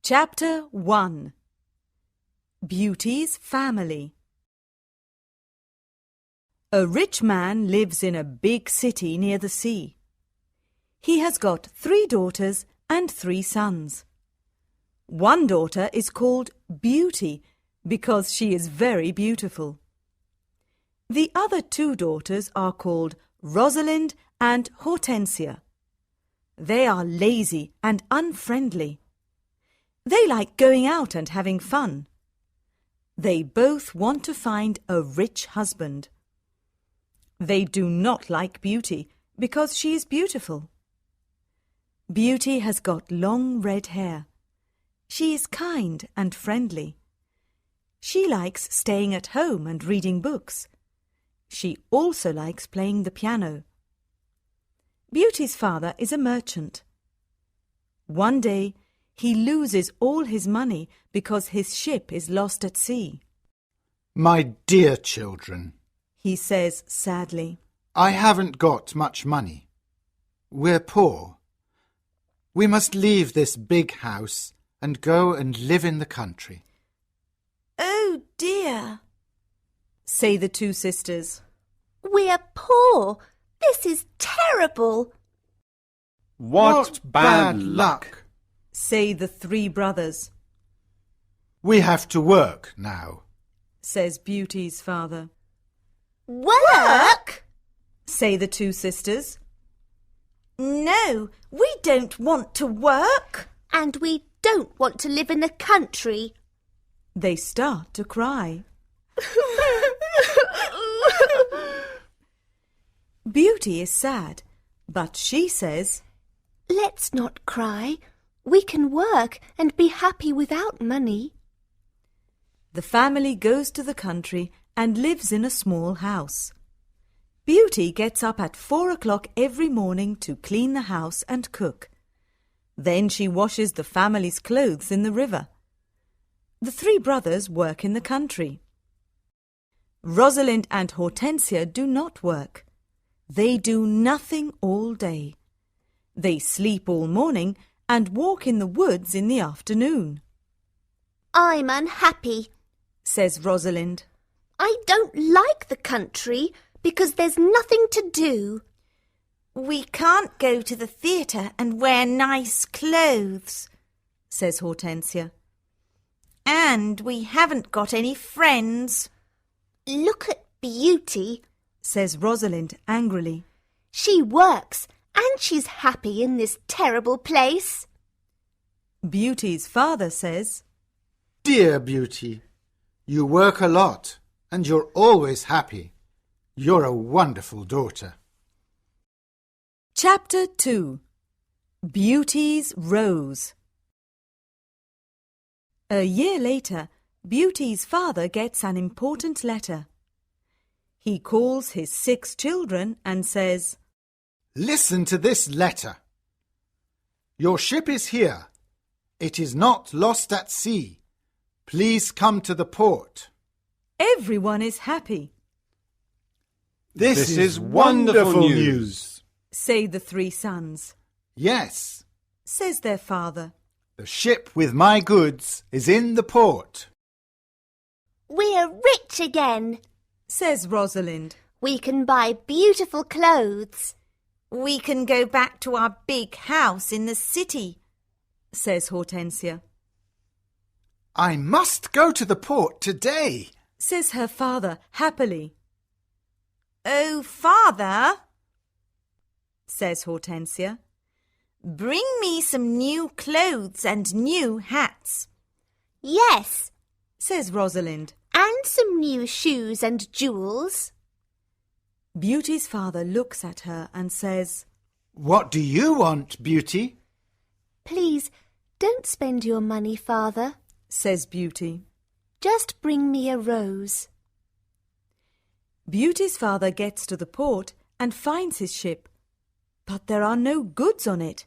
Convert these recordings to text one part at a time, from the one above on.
Chapter 1 Beauty's Family. A rich man lives in a big city near the sea. He has got 3 daughters and 3 sons. One daughter is called Beauty because she is very beautiful. The other 2 daughters are called Rosalind and Hortensia. They are lazy and unfriendly. They like going out and having fun. They both want to find a rich husband. They do not like Beauty because she is beautiful. Beauty has got long red hair. She is kind and friendly. She likes staying at home and reading books. She also likes playing the piano. Beauty's father is a merchant. One day, he loses all his money because his ship is lost at sea. My dear children, He says sadly, I haven't got much money. We're poor. We must leave this big house and go and live in the country. Oh dear, say the 2 sisters. we're poor. This is terrible. What bad luck! Say the 3 brothers, We have to work now. says Beauty's father. Work? Say the 2 sisters. No, we don't want to work. And we don't want to live in the country. They start to cry. Beauty is sad, but she says, Let's not cry. We can work and be happy without money. the family goes to the country and lives in a small house. Beauty gets up at 4 o'clock every morning to clean the house and cook. Then she washes the family's clothes in the river. The 3 brothers work in the country. Rosalind and Hortensia do not work. They do nothing all day. They sleep all morning and walk in the woods in the afternoon. I'm unhappy. Says Rosalind. I don't like the country because there's nothing to do. We can't go to the theatre and wear nice clothes, Says Hortensia. and we haven't got any friends. Look at Beauty. Says Rosalind angrily. She works and she's happy in this terrible place. Beauty's father says, Dear Beauty, you work a lot and you're always happy. You're a wonderful daughter. Chapter 2 Beauties Rose. A year later, Beauty's father gets an important letter. He calls his 6 children and says, Listen to this letter. Your ship is here. It is not lost at sea. Please come to the port. Everyone is happy, This is wonderful news. say the 3 sons. Yes, Says their father. the ship with my goods is in the port. We're rich again. Says Rosalind. We can buy beautiful clothes. We can go back to our big house in the city, Says Hortensia. I must go to the port today. Says her father happily. Oh, Father, Says Hortensia. bring me some new clothes and new hats. Yes, Says Rosalind. and some new shoes and jewels. Beauty's father looks at her and says, What do you want, Beauty? Please, don't spend your money, Father. Says Beauty. Just bring me a rose. Beauty's father gets to the port and finds his ship, but there are no goods on it.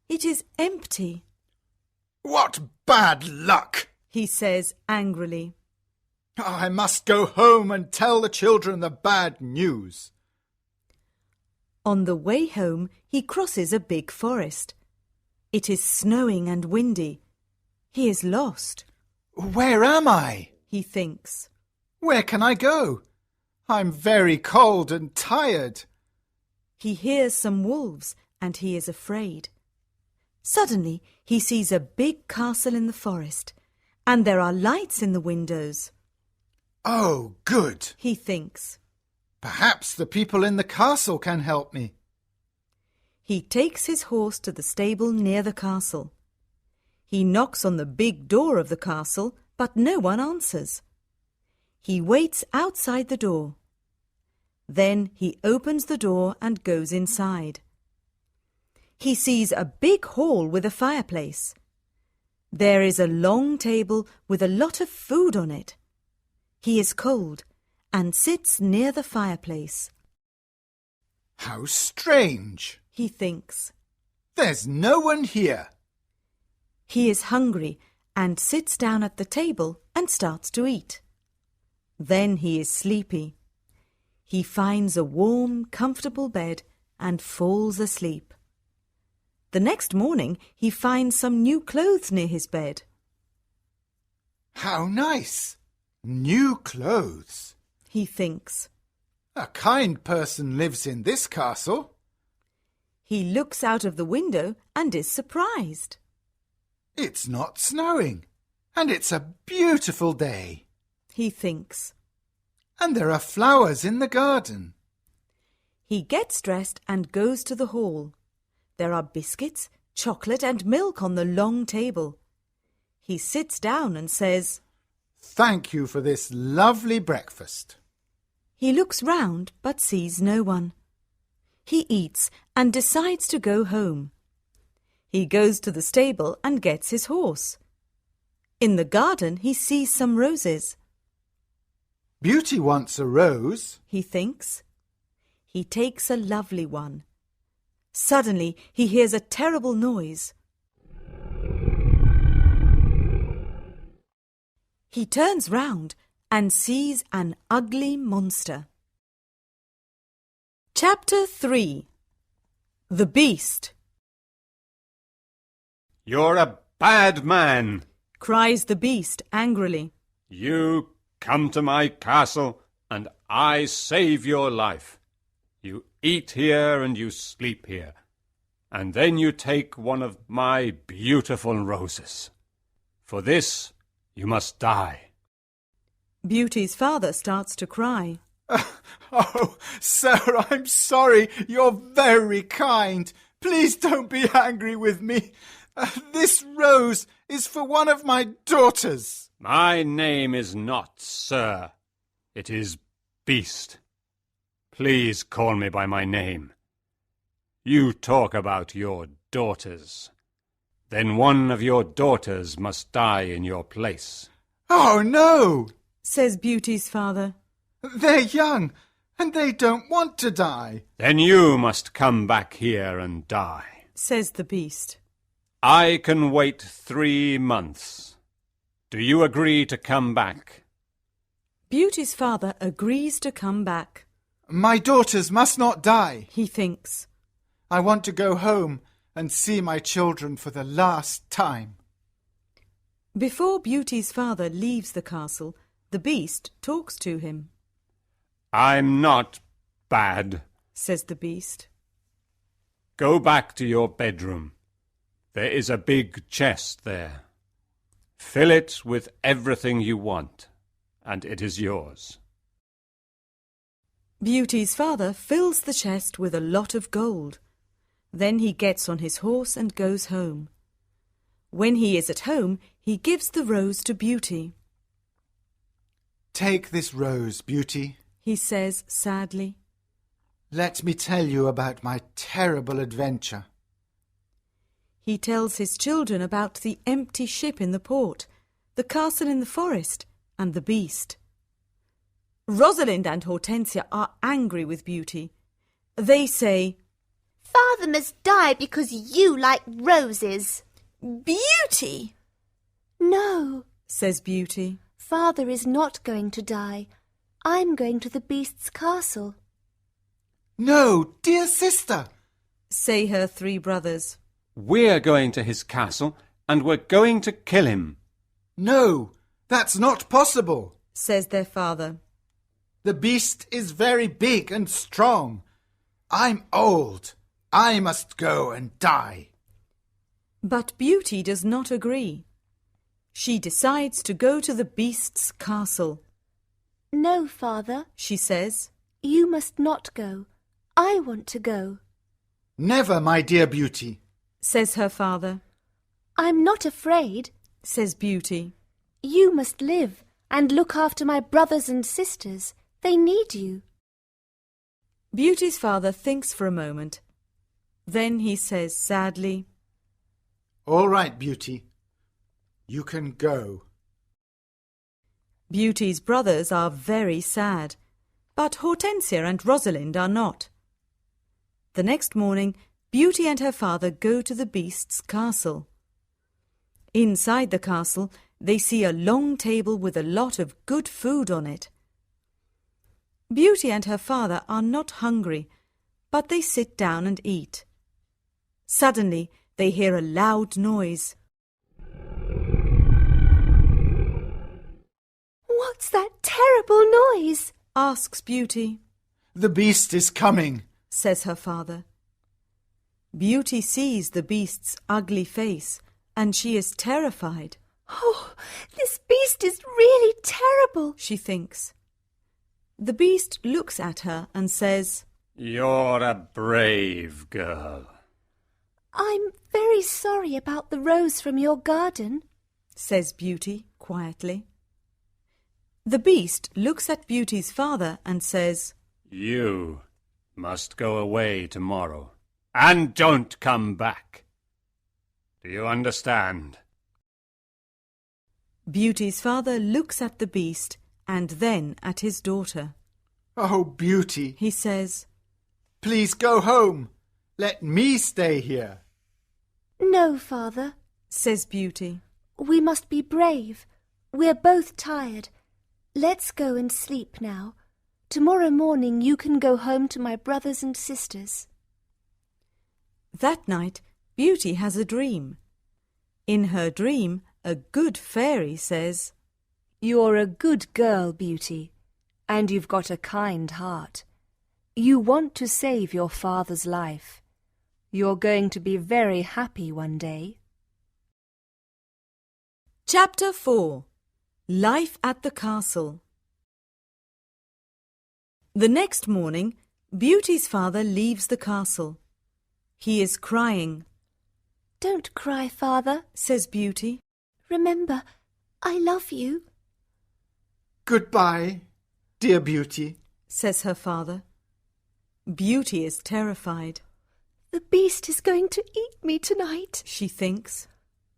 It is empty, What bad luck! he says angrily. I must go home and tell the children the bad news. On the way home, he crosses a big forest. It is snowing and windy. He is lost. Where am I? He thinks. Where can I go? I'm very cold and tired. He hears some wolves and he is afraid. Suddenly he sees a big castle in the forest and there are lights in the windows. Oh, good. He thinks. Perhaps the people in the castle can help me. He takes his horse to the stable near the castle. He knocks on the big door of the castle, but no one answers. He waits outside the door. Then he opens the door and goes inside. He sees a big hall with a fireplace. There is a long table with a lot of food on it. He is cold and sits near the fireplace. How strange, He thinks. there's no one here. He is hungry and sits down at the table and starts to eat. Then he is sleepy. He finds a warm, comfortable bed and falls asleep. The next morning he finds some new clothes near his bed. How nice! New clothes. He thinks. A kind person lives in this castle. He looks out of the window and is surprised. It's not snowing, and it's a beautiful day. He thinks. And there are flowers in the garden. He gets dressed and goes to the hall. There are biscuits, chocolate and milk on the long table. He sits down and says, Thank you for this lovely breakfast. He looks round but sees no one. He eats and decides to go home. He goes to the stable and gets his horse. In the garden he sees some roses. Beauty wants a rose. He thinks. He takes a lovely one. Suddenly he hears a terrible noise. He turns round and sees an ugly monster. Chapter 3. The Beast. You're a bad man. Cries the Beast angrily. You come to my castle and I save your life. You eat here and you sleep here. And then you take one of my beautiful roses. For this you must die. Beauty's father starts to cry. Oh, sir, I'm sorry. You're very kind. Please don't be angry with me. This rose is for one of my daughters. My name is not Sir. It is Beast. Please call me by my name. You talk about your daughters. Then one of your daughters must die in your place. Oh, no, Says Beauty's father. they're young and they don't want to die. Then you must come back here and die. Says the Beast. I can wait 3 months. Do you agree to come back? Beauty's father agrees to come back. My daughters must not die. He thinks. I want to go home and see my children for the last time. Before Beauty's father leaves the castle, the Beast talks to him. I'm not bad. Says the Beast. Go back to your bedroom. There is a big chest there. Fill it with everything you want, and it is yours. Beauty's father fills the chest with a lot of gold. Then he gets on his horse and goes home. When he is at home, he gives the rose to Beauty. Take this rose, Beauty. He says sadly. Let me tell you about my terrible adventure. He tells his children about the empty ship in the port, the castle in the forest, and the Beast. Rosalind and Hortensia are angry with Beauty. They say, Father must die because you like roses. Beauty! No, Says Beauty. Father is not going to die. I'm going to the Beast's castle. No, dear sister. Say her 3 brothers. We're going to his castle, and we're going to kill him. No, that's not possible, says their father. The beast is very big and strong. I'm old. I must go and die. But Beauty does not agree. She decides to go to the beast's castle. No, father, She says, you must not go. I want to go. Never, my dear Beauty. says her father, I'm not afraid. says Beauty. You must live and look after my brothers and sisters. They need you. Beauty's father thinks for a moment. Then he says sadly, All right, Beauty. You can go. Beauty's brothers are very sad, but Hortensia and Rosalind are not. The next morning, Beauty and her father go to the beast's castle. Inside the castle, they see a long table with a lot of good food on it. Beauty and her father are not hungry, but they sit down and eat. Suddenly, they hear a loud noise. What's that terrible noise? Asks Beauty, The beast is coming. says her father. Beauty sees the beast's ugly face, and she is terrified, Oh, this beast is really terrible. she thinks. The beast looks at her and says, You're a brave girl. I'm very sorry about the rose from your garden. says Beauty quietly. The beast looks at Beauty's father and says, You must go away tomorrow, and don't come back. Do you understand? Beauty's father looks at the beast and then at his daughter. Oh, Beauty, He says, please go home. Let me stay here. No, father. says Beauty. We must be brave. We're both tired. Let's go and sleep now. Tomorrow morning you can go home to my brothers and sisters. That night, Beauty has a dream. In her dream, a good fairy says, You're a good girl, Beauty, and you've got a kind heart. You want to save your father's life. You're going to be very happy one day. Chapter 4. Life at the Castle. The next morning, Beauty's father leaves the castle. He is crying, Don't cry, father. says Beauty. Remember, I love you. Goodbye, dear Beauty. says her father. Beauty is terrified, The beast is going to eat me tonight. she thinks.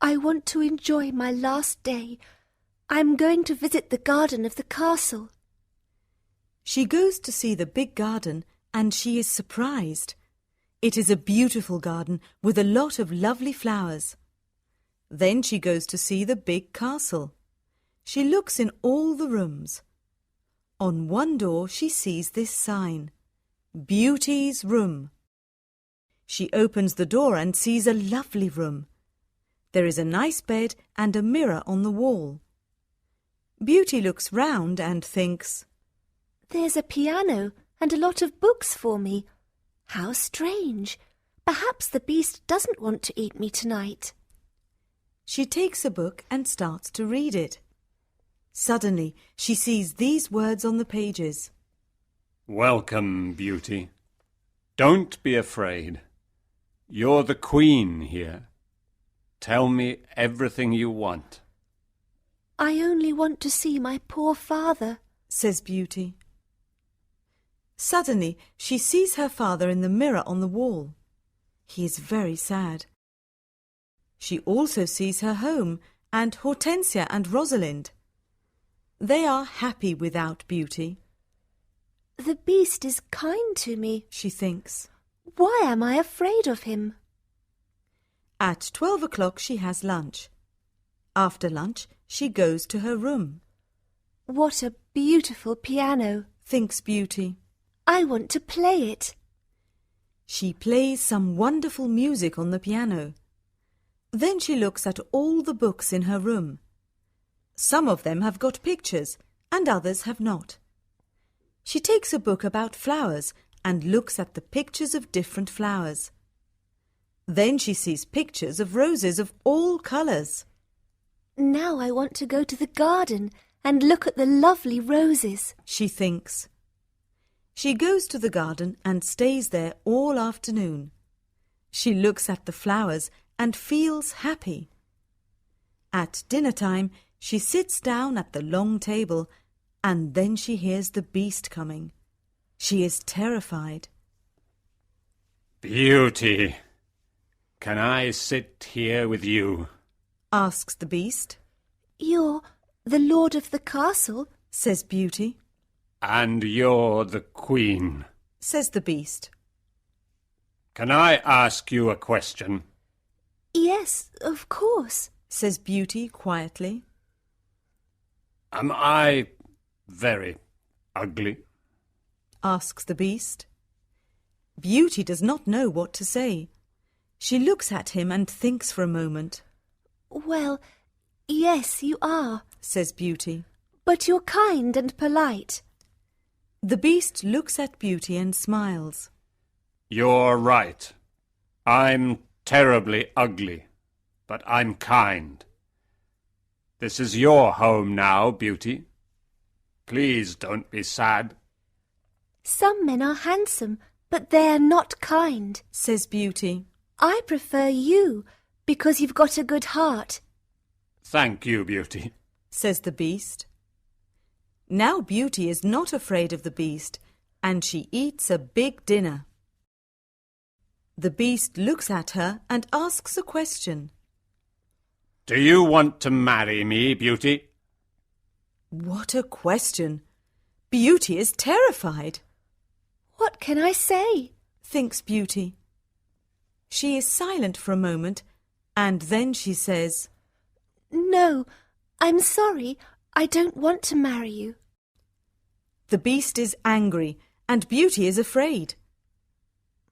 I want to enjoy my last day. I'm going to visit the garden of the castle. She goes to see the big garden and she is surprised. It is a beautiful garden with a lot of lovely flowers. Then she goes to see the big castle. She looks in all the rooms. On one door she sees this sign, Beauty's Room. She opens the door and sees a lovely room. There is a nice bed and a mirror on the wall. Beauty looks round and thinks, There's a piano and a lot of books for me. How strange. Perhaps the beast doesn't want to eat me tonight. She takes a book and starts to read it. Suddenly, she sees these words on the pages. Welcome, Beauty. Don't be afraid. You're the queen here. Tell me everything you want. I only want to see my poor father. Says Beauty. Suddenly, she sees her father in the mirror on the wall. He is very sad. She also sees her home and Hortensia and Rosalind. They are happy without Beauty, The beast is kind to me. she thinks. Why am I afraid of him? At 12 o'clock she has lunch. After lunch, she goes to her room, What a beautiful piano. thinks Beauty. I want to play it. She plays some wonderful music on the piano. Then she looks at all the books in her room. Some of them have got pictures and others have not. She takes a book about flowers and looks at the pictures of different flowers. Then she sees pictures of roses of all colours. Now I want to go to the garden and look at the lovely roses, she thinks. She goes to the garden and stays there all afternoon. She looks at the flowers and feels happy. At dinner time, she sits down at the long table and then she hears the beast coming. She is terrified. Beauty, can I sit here with you? Asks the beast. You're the lord of the castle, Says Beauty. And you're the queen. Says the beast. Can I ask you a question? Yes, of course. Says Beauty quietly. Am I very ugly? Asks the beast. Beauty does not know what to say. She looks at him and thinks for a moment. Well, yes, you are, Says Beauty. but you're kind and polite. The beast looks at Beauty and smiles. You're right. I'm terribly ugly, but I'm kind. This is your home now, Beauty. Please don't be sad. Some men are handsome, but they're not kind. Says Beauty. I prefer you because you've got a good heart. Thank you, Beauty. Says the beast. Now Beauty is not afraid of the beast, and she eats a big dinner. The beast looks at her and asks a question. Do you want to marry me, Beauty? What a question! Beauty is terrified, What can I say? thinks Beauty. She is silent for a moment, and then she says, No, I'm sorry. I don't want to marry you. The beast is angry, and Beauty is afraid.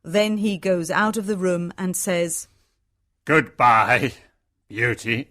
Then he goes out of the room and says, Goodbye, Beauty.